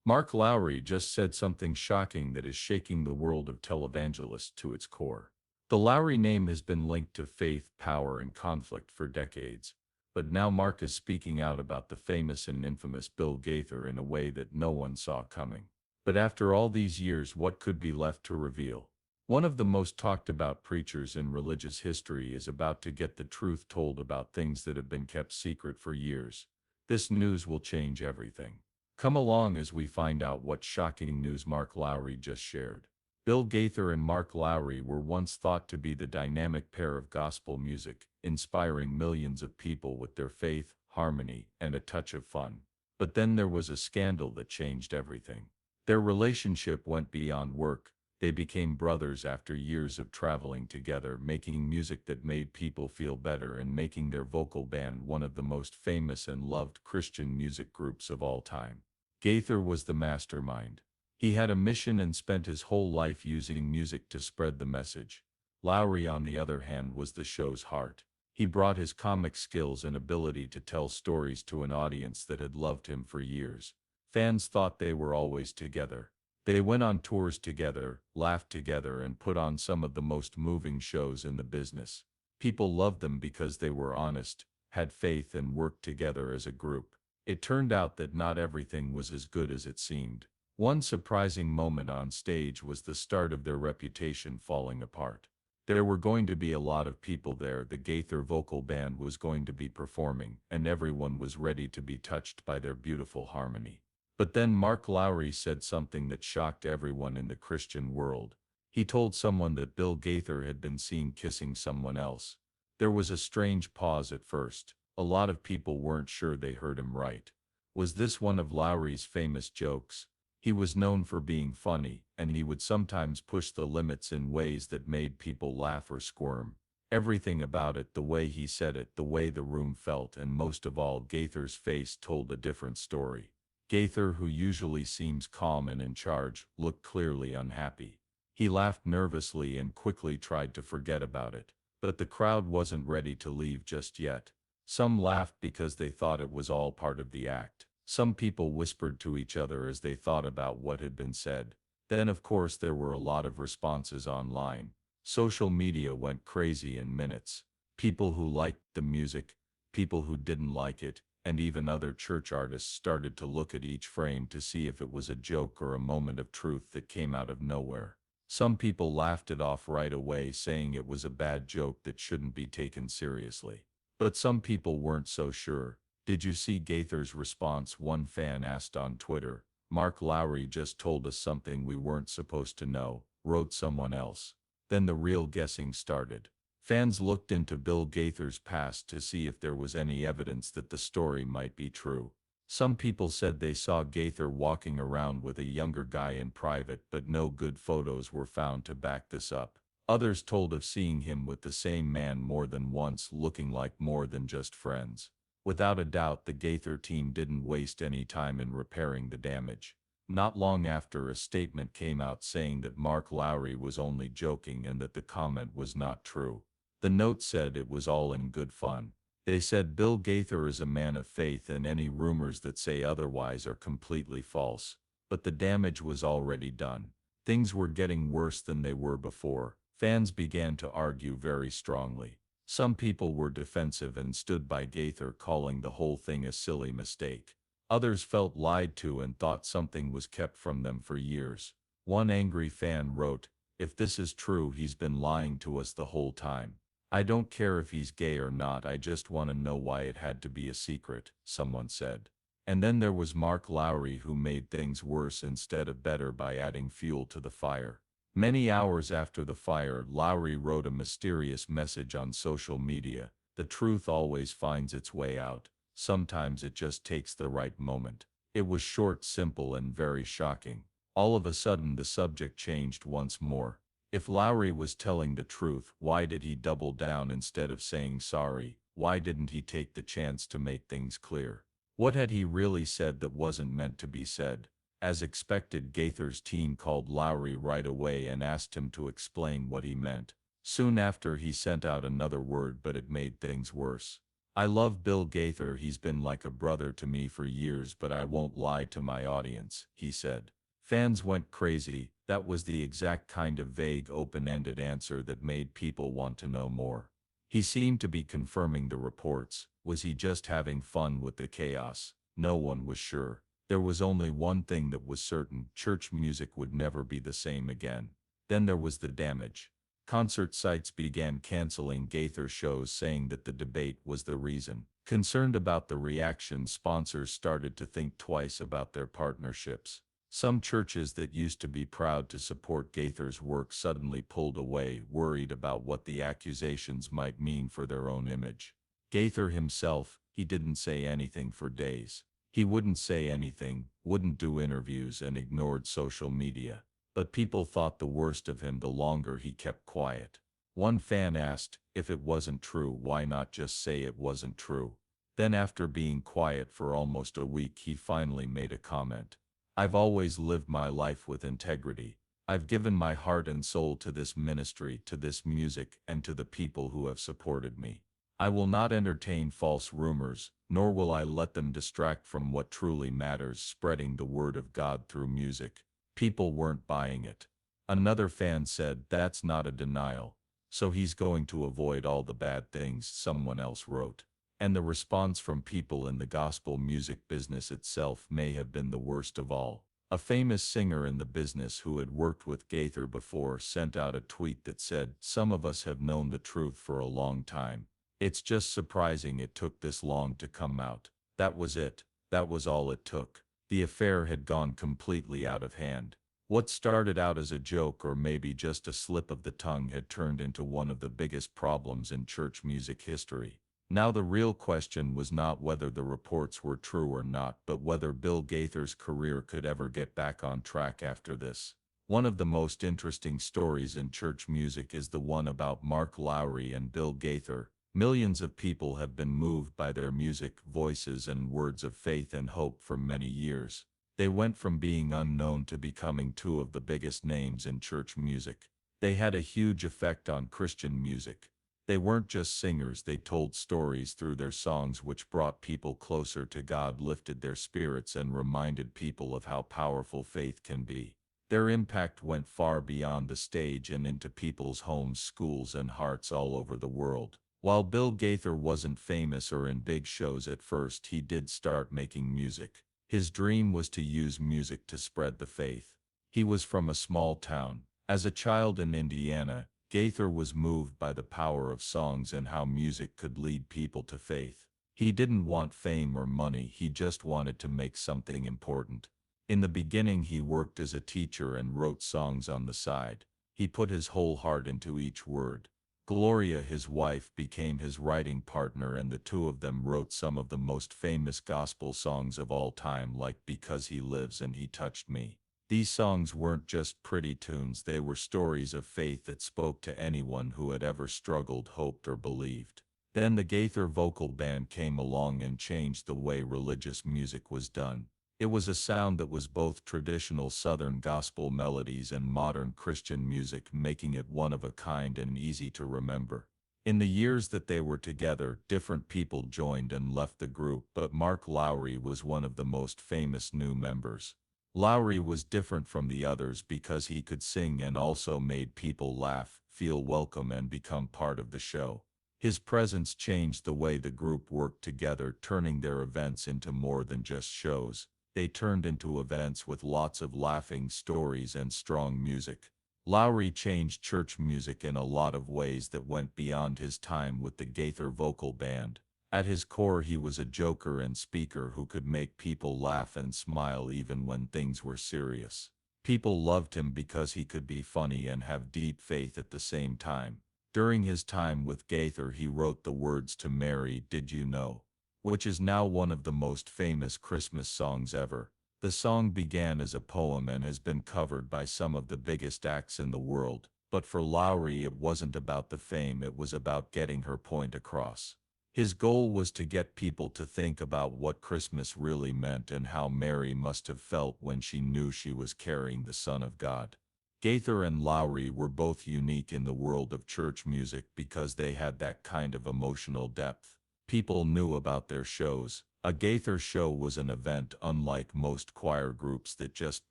Mark Lowry just said something shocking that is shaking the world of televangelists to its core. The Lowry name has been linked to faith, power, and conflict for decades, but now Mark is speaking out about the famous and infamous Bill Gaither in a way that no one saw coming. But after all these years, what could be left to reveal? One of the most talked about preachers in religious history is about to get the truth told about things that have been kept secret for years. This news will change everything. Come along as we find out what shocking news Mark Lowry just shared. Bill Gaither and Mark Lowry were once thought to be the dynamic pair of gospel music, inspiring millions of people with their faith, harmony, and a touch of fun. But then there was a scandal that changed everything. Their relationship went beyond work. They became brothers after years of traveling together, making music that made people feel better and making their vocal band one of the most famous and loved Christian music groups of all time. Gaither was the mastermind. He had a mission and spent his whole life using music to spread the message. Lowry, on the other hand, was the show's heart. He brought his comic skills and ability to tell stories to an audience that had loved him for years. Fans thought they were always together. They went on tours together, laughed together, and put on some of the most moving shows in the business. People loved them because they were honest, had faith, and worked together as a group. It turned out that not everything was as good as it seemed. One surprising moment on stage was the start of their reputation falling apart. There were going to be a lot of people there. The Gaither vocal band was going to be performing, and everyone was ready to be touched by their beautiful harmony. But then Mark Lowry said something that shocked everyone in the Christian world. He told someone that Bill Gaither had been seen kissing someone else. There was a strange pause at first. A lot of people weren't sure they heard him right. Was this one of Lowry's famous jokes? He was known for being funny, and he would sometimes push the limits in ways that made people laugh or squirm. Everything about it, the way he said it, the way the room felt, and most of all, Gaither's face told a different story. Gaither, who usually seems calm and in charge, looked clearly unhappy. He laughed nervously and quickly tried to forget about it. But the crowd wasn't ready to leave just yet. Some laughed because they thought it was all part of the act. Some people whispered to each other as they thought about what had been said. Then, of course, there were a lot of responses online. Social media went crazy in minutes. People who liked the music, people who didn't like it, and even other church artists started to look at each frame to see if it was a joke or a moment of truth that came out of nowhere. Some people laughed it off right away, saying it was a bad joke that shouldn't be taken seriously. But some people weren't so sure. Did you see Gaither's response? One fan asked on Twitter. Mark Lowry just told us something we weren't supposed to know, wrote someone else. Then the real guessing started. Fans looked into Bill Gaither's past to see if there was any evidence that the story might be true. Some people said they saw Gaither walking around with a younger guy in private, but no good photos were found to back this up. Others told of seeing him with the same man more than once, looking like more than just friends. Without a doubt, the Gaither team didn't waste any time in repairing the damage. Not long after, a statement came out saying that Mark Lowry was only joking and that the comment was not true. The note said it was all in good fun. They said Bill Gaither is a man of faith and any rumors that say otherwise are completely false. But the damage was already done. Things were getting worse than they were before. Fans began to argue very strongly. Some people were defensive and stood by Gaither, calling the whole thing a silly mistake. Others felt lied to and thought something was kept from them for years. One angry fan wrote, "If this is true, he's been lying to us the whole time. I don't care if he's gay or not, I just want to know why it had to be a secret," someone said. And then there was Mark Lowry, who made things worse instead of better by adding fuel to the fire. Many hours after the fire, Lowry wrote a mysterious message on social media. The truth always finds its way out. Sometimes it just takes the right moment. It was short, simple, and very shocking. All of a sudden, the subject changed once more. If Lowry was telling the truth, why did he double down instead of saying sorry? Why didn't he take the chance to make things clear? What had he really said that wasn't meant to be said? As expected, Gaither's team called Lowry right away and asked him to explain what he meant. Soon after, he sent out another word, but it made things worse. I love Bill Gaither. He's been like a brother to me for years, but I won't lie to my audience, he said. Fans went crazy. That was the exact kind of vague, open-ended answer that made people want to know more. He seemed to be confirming the reports. Was he just having fun with the chaos? No one was sure. There was only one thing that was certain: church music would never be the same again. Then there was the damage. Concert sites began canceling Gaither shows, saying that the debate was the reason. Concerned about the reaction, sponsors started to think twice about their partnerships. Some churches that used to be proud to support Gaither's work suddenly pulled away, worried about what the accusations might mean for their own image. Gaither himself, he didn't say anything for days. He wouldn't say anything, wouldn't do interviews, and ignored social media. But people thought the worst of him the longer he kept quiet. One fan asked, if it wasn't true, why not just say it wasn't true? Then, after being quiet for almost a week, he finally made a comment. I've always lived my life with integrity. I've given my heart and soul to this ministry, to this music, and to the people who have supported me. I will not entertain false rumors, nor will I let them distract from what truly matters: spreading the word of God through music. People weren't buying it. Another fan said, that's not a denial. So he's going to avoid all the bad things, someone else wrote. And the response from people in the gospel music business itself may have been the worst of all. A famous singer in the business who had worked with Gaither before sent out a tweet that said, some of us have known the truth for a long time. It's just surprising it took this long to come out. That was it. That was all it took. The affair had gone completely out of hand. What started out as a joke, or maybe just a slip of the tongue, had turned into one of the biggest problems in church music history. Now the real question was not whether the reports were true or not, but whether Bill Gaither's career could ever get back on track after this. One of the most interesting stories in church music is the one about Mark Lowry and Bill Gaither. Millions of people have been moved by their music, voices, and words of faith and hope for many years. They went from being unknown to becoming two of the biggest names in church music. They had a huge effect on Christian music. They weren't just singers, they told stories through their songs which brought people closer to God, lifted their spirits, and reminded people of how powerful faith can be. Their impact went far beyond the stage and into people's homes, schools, and hearts all over the world. While Bill Gaither wasn't famous or in big shows at first, he did start making music. His dream was to use music to spread the faith. He was from a small town. As a child in Indiana, Gaither was moved by the power of songs and how music could lead people to faith. He didn't want fame or money, he just wanted to make something important. In the beginning, he worked as a teacher and wrote songs on the side. He put his whole heart into each word. Gloria, his wife, became his writing partner, and the two of them wrote some of the most famous gospel songs of all time, like Because He Lives and He Touched Me. These songs weren't just pretty tunes, they were stories of faith that spoke to anyone who had ever struggled, hoped, or believed. Then the Gaither vocal band came along and changed the way religious music was done. It was a sound that was both traditional Southern gospel melodies and modern Christian music, making it one of a kind and easy to remember. In the years that they were together, different people joined and left the group, but Mark Lowry was one of the most famous new members. Lowry was different from the others because he could sing and also made people laugh, feel welcome, and become part of the show. His presence changed the way the group worked together, turning their events into more than just shows. They turned into events with lots of laughing, stories, and strong music. Lowry changed church music in a lot of ways that went beyond his time with the Gaither vocal band. At his core, he was a joker and speaker who could make people laugh and smile even when things were serious. People loved him because he could be funny and have deep faith at the same time. During his time with Gaither, he wrote the words to Mary, Did You Know?, which is now one of the most famous Christmas songs ever. The song began as a poem and has been covered by some of the biggest acts in the world, but for Lowry it wasn't about the fame, it was about getting her point across. His goal was to get people to think about what Christmas really meant and how Mary must have felt when she knew she was carrying the Son of God. Gaither and Lowry were both unique in the world of church music because they had that kind of emotional depth. People knew about their shows. A Gaither show was an event unlike most choir groups that just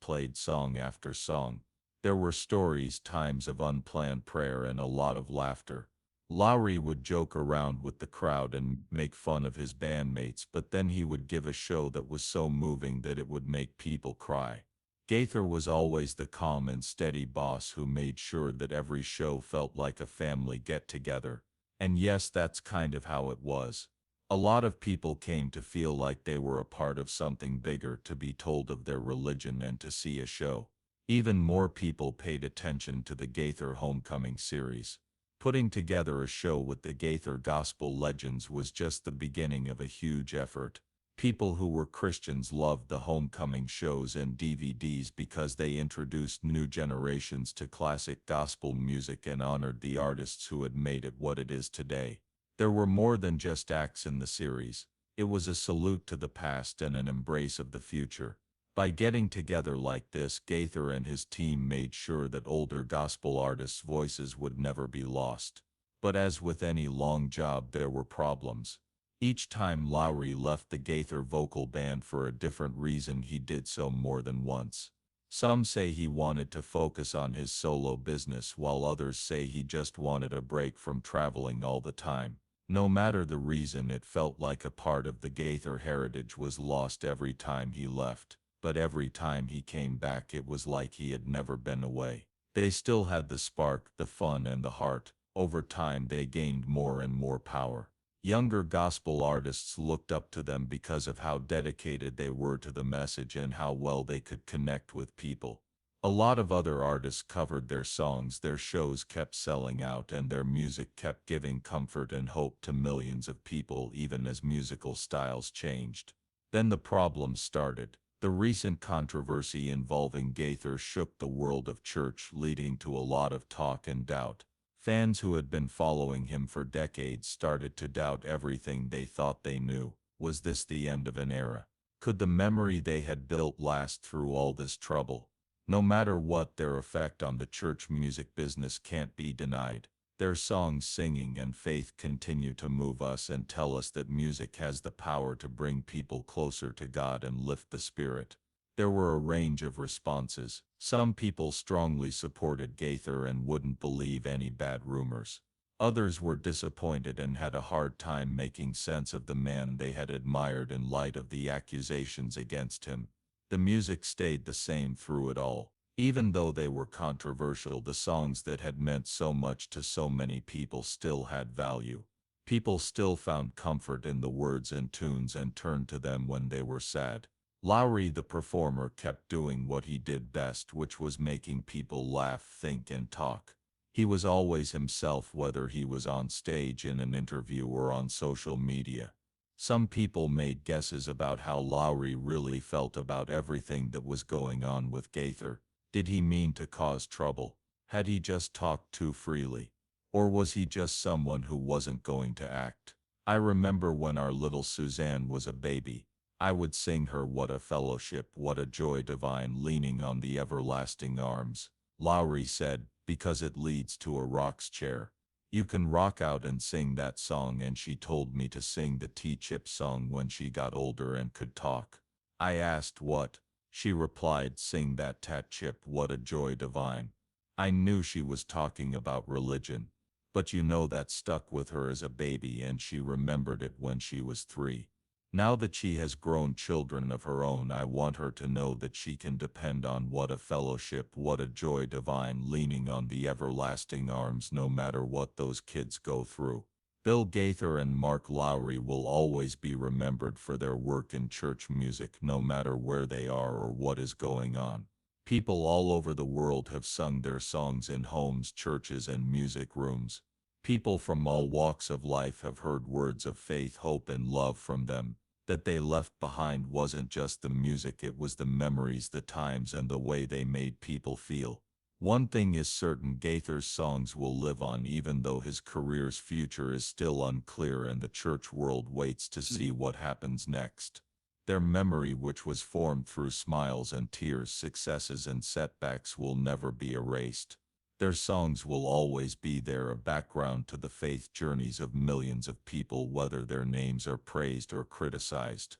played song after song. There were stories, times of unplanned prayer, and a lot of laughter. Lowry would joke around with the crowd and make fun of his bandmates, but then he would give a show that was so moving that it would make people cry. Gaither was always the calm and steady boss who made sure that every show felt like a family get-together. And yes, that's kind of how it was. A lot of people came to feel like they were a part of something bigger, to be told of their religion and to see a show. Even more people paid attention to the Gaither Homecoming series. Putting together a show with the Gaither Gospel Legends was just the beginning of a huge effort. People who were Christians loved the homecoming shows and DVDs because they introduced new generations to classic gospel music and honored the artists who had made it what it is today. There were more than just acts in the series. It was a salute to the past and an embrace of the future. By getting together like this, Gaither and his team made sure that older gospel artists' voices would never be lost. But as with any long job, there were problems. Each time Lowry left the Gaither vocal band for a different reason, he did so more than once. Some say he wanted to focus on his solo business, while others say he just wanted a break from traveling all the time. No matter the reason, it felt like a part of the Gaither heritage was lost every time he left. But every time he came back, it was like he had never been away. They still had the spark, the fun, and the heart. Over time, they gained more and more power. Younger gospel artists looked up to them because of how dedicated they were to the message and how well they could connect with people. A lot of other artists covered their songs, their shows kept selling out, and their music kept giving comfort and hope to millions of people even as musical styles changed. Then the problems started. The recent controversy involving Gaither shook the world of church, leading to a lot of talk and doubt. Fans who had been following him for decades started to doubt everything they thought they knew. Was this the end of an era? Could the memory they had built last through all this trouble? No matter what, their effect on the church music business can't be denied. Their songs, singing, and faith continue to move us and tell us that music has the power to bring people closer to God and lift the spirit. There were a range of responses. Some people strongly supported Gaither and wouldn't believe any bad rumors. Others were disappointed and had a hard time making sense of the man they had admired in light of the accusations against him. The music stayed the same through it all. Even though they were controversial, the songs that had meant so much to so many people still had value. People still found comfort in the words and tunes and turned to them when they were sad. Lowry, the performer, kept doing what he did best, which was making people laugh, think, and talk. He was always himself, whether he was on stage, in an interview, or on social media. Some people made guesses about how Lowry really felt about everything that was going on with Gaither. Did he mean to cause trouble? Had he just talked too freely? Or was he just someone who wasn't going to act? I remember when our little Suzanne was a baby, I would sing her "What a Fellowship, what a Joy Divine, leaning on the everlasting arms," Lowry said, because it leads to a rock's chair. You can rock out and sing that song, and she told me to sing the T-Chip song when she got older and could talk. I asked what. She replied, "Sing that Tat Chip, what a joy divine." I knew she was talking about religion, but that stuck with her as a baby, and she remembered it when she was 3. Now that she has grown children of her own, I want her to know that she can depend on "What a Fellowship, what a Joy Divine, leaning on the everlasting arms," no matter what those kids go through. Bill Gaither and Mark Lowry will always be remembered for their work in church music, no matter where they are or what is going on. People all over the world have sung their songs in homes, churches, and music rooms. People from all walks of life have heard words of faith, hope, and love from them. That they left behind wasn't just the music, it was the memories, the times, and the way they made people feel. One thing is certain: Gaither's songs will live on, even though his career's future is still unclear and the church world waits to see what happens next. Their memory, which was formed through smiles and tears, successes and setbacks, will never be erased. Their songs will always be there, a background to the faith journeys of millions of people, whether their names are praised or criticized.